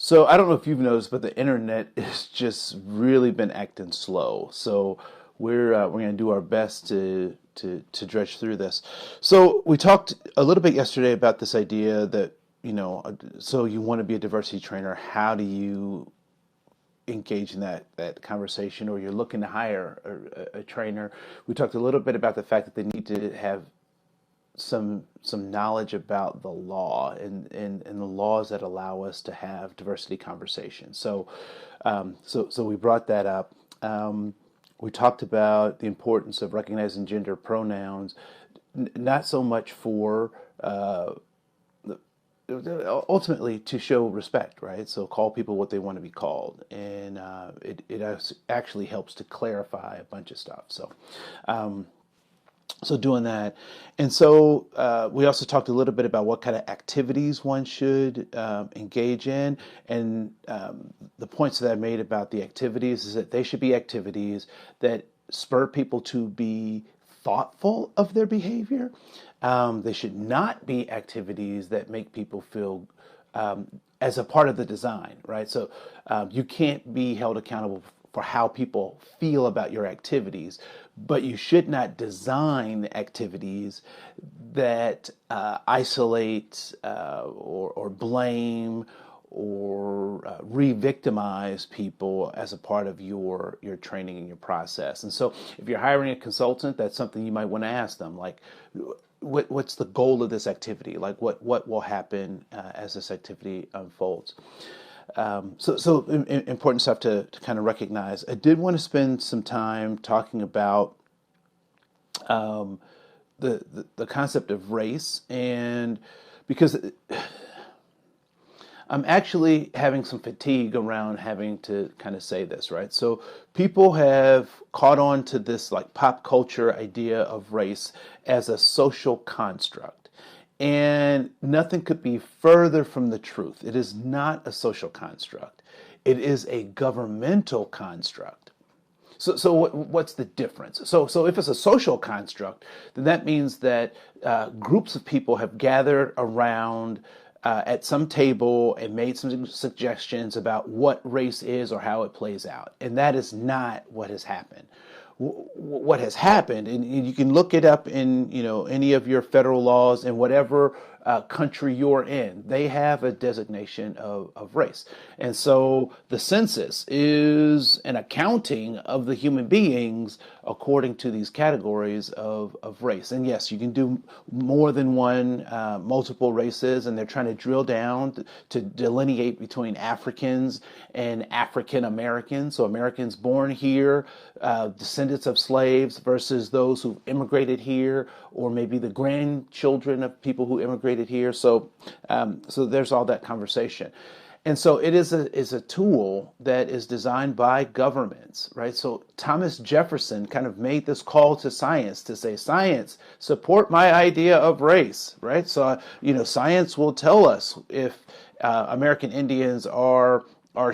So I don't know if you've noticed, but the internet has just really been acting slow. So we're going to do our best to dredge through this. So we talked a little bit yesterday about this idea that, so you want to be a diversity trainer. How do you engage in that conversation, or you're looking to hire a trainer? We talked a little bit about the fact that they need to have some knowledge about the law and the laws that allow us to have diversity conversations. So we brought that up. We talked about the importance of recognizing gender pronouns, not so much for ultimately to show respect, right? So call people what they want to be called, and it actually helps to clarify a bunch of stuff. So doing that. And so we also talked a little bit about what kind of activities one should engage in. And the points that I made about the activities is that they should be activities that spur people to be thoughtful of their behavior. They should not be activities that make people feel as a part of the design, right? So you can't be held accountable for how people feel about your activities, but you should not design activities that isolate or blame or re-victimize people as a part of your training and your process. And so if you're hiring a consultant, that's something you might want to ask them, like, what's the goal of this activity? Like, what will happen as this activity unfolds? So important stuff to kind of recognize. I did want to spend some time talking about the concept of race, and because I'm actually having some fatigue around having to kind of say this, right? So people have caught on to this like pop culture idea of race as a social construct. And nothing could be further from the truth. It is not a social construct. It is a governmental construct. So what's the difference? So if it's a social construct, then that means that groups of people have gathered around at some table and made some suggestions about what race is or how it plays out. And that is not what has happened. What has happened, and you can look it up in any of your federal laws in whatever country you're in, they have a designation of race. And so the census is an accounting of the human beings according to these categories of race. And yes, you can do more than one, multiple races, and they're trying to drill down to delineate between Africans and African Americans. So Americans born here, descendants of slaves versus those who immigrated here, or maybe the grandchildren of people who immigrated here. So there's all that conversation. And so it is a tool that is designed by governments, right? So Thomas Jefferson kind of made this call to science to say, science, support my idea of race, right? So, science will tell us if American Indians are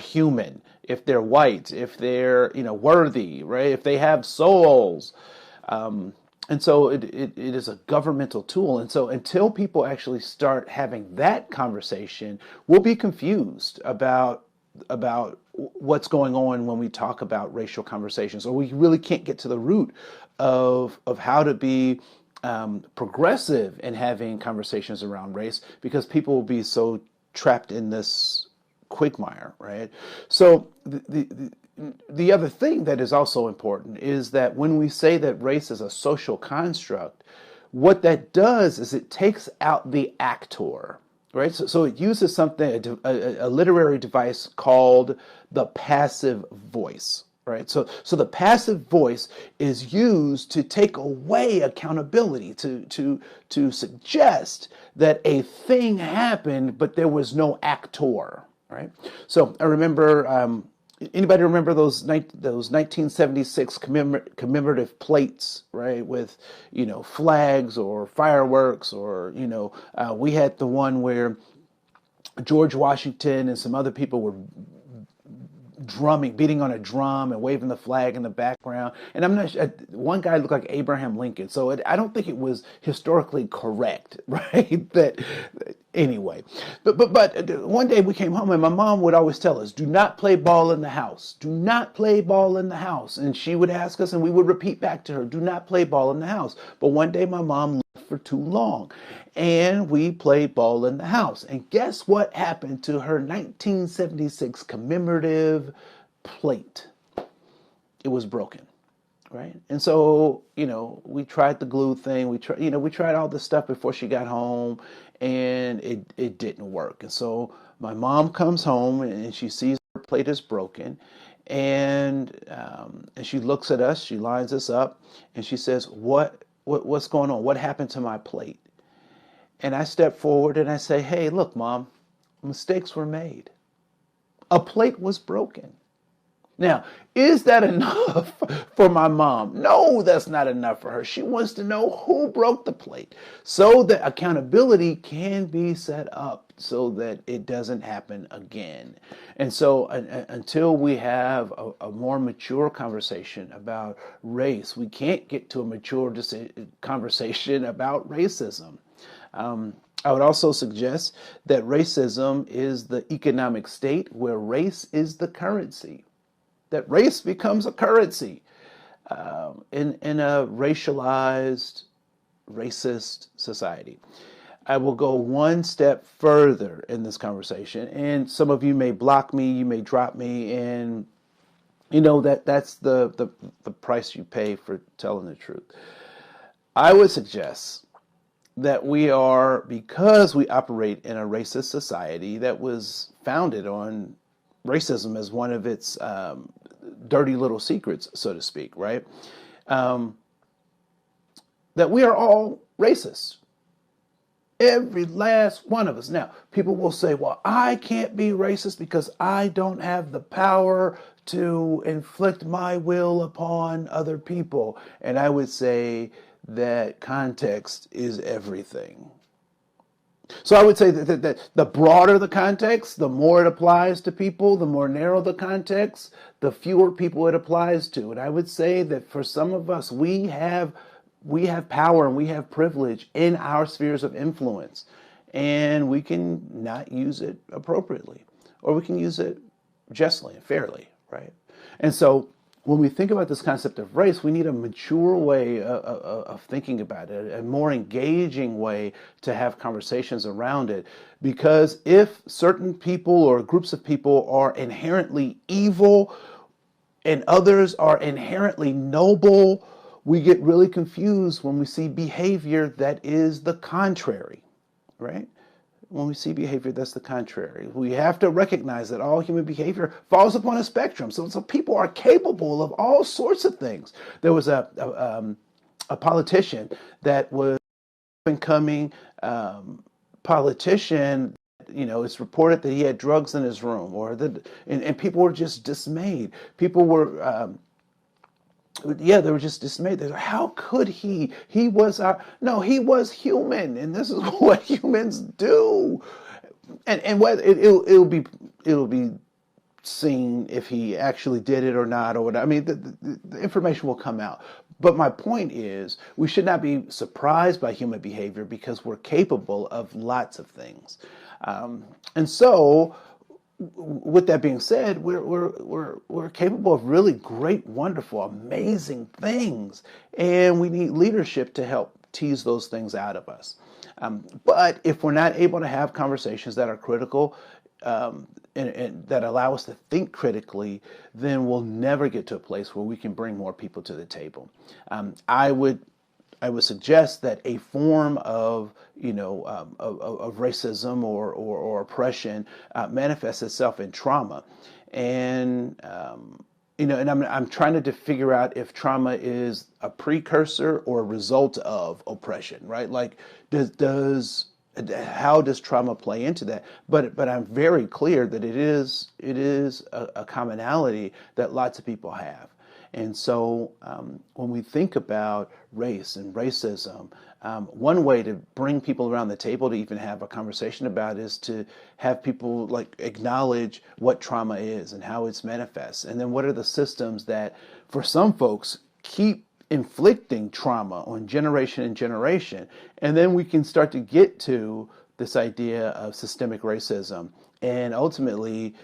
human, if they're white, if they're, worthy, right? If they have souls. And so it is a governmental tool. And so until people actually start having that conversation, we'll be confused about what's going on when we talk about racial conversations, or we really can't get to the root of how to be progressive in having conversations around race, because people will be so trapped in this quagmire, right? So the other thing that is also important is that when we say that race is a social construct, what that does is it takes out the actor, right? So it uses something, a literary device called the passive voice, right? So the passive voice is used to take away accountability, to suggest that a thing happened, but there was no actor, right? So I remember, anybody remember those 1976 commemorative plates, right? With, flags or fireworks, or, we had the one where George Washington and some other people were beating on a drum and waving the flag in the background. And I'm not sure, one guy looked like Abraham Lincoln. So I don't think it was historically correct, right? That Anyway, but one day we came home and my mom would always tell us, do not play ball in the house. Do not play ball in the house. And she would ask us and we would repeat back to her, do not play ball in the house. But one day my mom left for too long and we played ball in the house. And guess what happened to her 1976 commemorative plate? It was broken. Right. And so, we tried the glue thing. We tried all this stuff before she got home and it didn't work. And so my mom comes home and she sees her plate is broken and she looks at us, she lines us up and she says, what's going on? What happened to my plate? And I step forward and I say, hey, look, Mom, mistakes were made. A plate was broken. Now, is that enough for my mom? No, that's not enough for her. She wants to know who broke the plate so that accountability can be set up so that it doesn't happen again. And so until we have a more mature conversation about race, we can't get to a mature conversation about racism. I would also suggest that racism is the economic state where race is the currency. That race becomes a currency in a racialized, racist society. I will go one step further in this conversation, and some of you may block me, you may drop me, and that's the price you pay for telling the truth. I would suggest that because we operate in a racist society that was founded on racism as one of its dirty little secrets, so to speak, right? That we are all racist. Every last one of us. Now, people will say, well, I can't be racist because I don't have the power to inflict my will upon other people. And I would say that context is everything. So I would say that the broader the context, the more it applies to people, the more narrow the context, the fewer people it applies to. And I would say that for some of us, we have power and we have privilege in our spheres of influence, and we can not use it appropriately, or we can use it justly and fairly, right? And so when we think about this concept of race, we need a mature way of thinking about it, a more engaging way to have conversations around it. Because if certain people or groups of people are inherently evil and others are inherently noble, we get really confused when we see behavior that is the contrary, right? When we see behavior that's the contrary. We have to recognize that all human behavior falls upon a spectrum. So people are capable of all sorts of things. There was a politician that was an incoming politician. It's reported that he had drugs in his room, and people were just dismayed. People were they were just dismayed. They're like, how could he? He was he was human, and this is what humans do. And whether it'll be seen if he actually did it or not, or whatever. I mean, the information will come out. But my point is, we should not be surprised by human behavior because we're capable of lots of things. And so, with that being said, we're capable of really great, wonderful, amazing things, and we need leadership to help tease those things out of us. But if we're not able to have conversations that are critical and that allow us to think critically, then we'll never get to a place where we can bring more people to the table. I would suggest that a form of racism or oppression manifests itself in trauma, and and I'm trying to figure out if trauma is a precursor or a result of oppression, right? Like, how does trauma play into that? But I'm very clear that it is a commonality that lots of people have. And so when we think about race and racism, one way to bring people around the table to even have a conversation about it is to have people acknowledge what trauma is and how it's manifests. And then what are the systems that, for some folks, keep inflicting trauma on generation and generation. And then we can start to get to this idea of systemic racism, and ultimately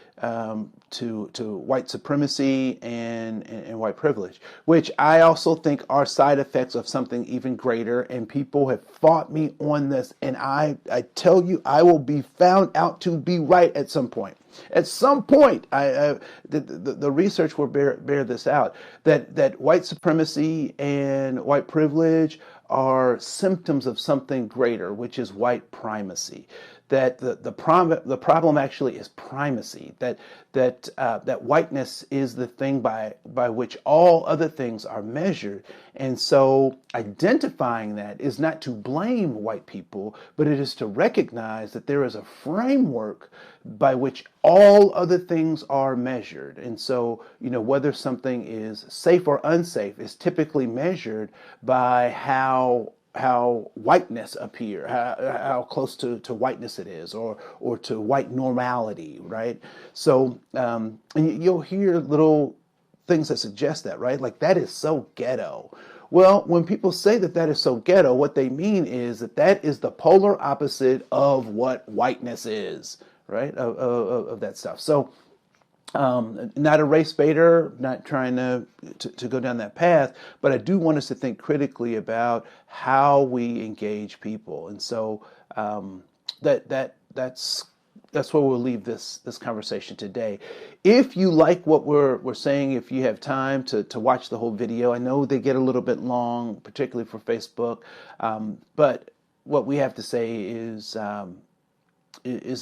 to white supremacy and white privilege, which I also think are side effects of something even greater. And people have fought me on this, and I tell you, I will be found out to be right at some point. At some point, the research will bear this out, that white supremacy and white privilege are symptoms of something greater, which is white primacy. That the problem actually is primacy. That whiteness is the thing by which all other things are measured. And so identifying that is not to blame white people, but it is to recognize that there is a framework by which all other things are measured. And so, whether something is safe or unsafe is typically measured by how whiteness appear, how close to whiteness it is, or to white normality, right? So, and you'll hear little things that suggest that, right? Like, that is so ghetto. Well, when people say that is so ghetto, what they mean is that is the polar opposite of what whiteness is, right? Of that stuff. So, not a race baiter, not trying to go down that path, but I do want us to think critically about how we engage people. And so that's where we'll leave this conversation today. If you like what we're saying, if you have time to watch the whole video, I know they get a little bit long, particularly for Facebook, but what we have to say is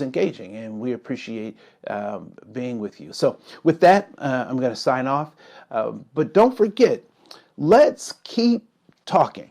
engaging, and we appreciate being with you. So with that, I'm going to sign off. But don't forget, let's keep talking.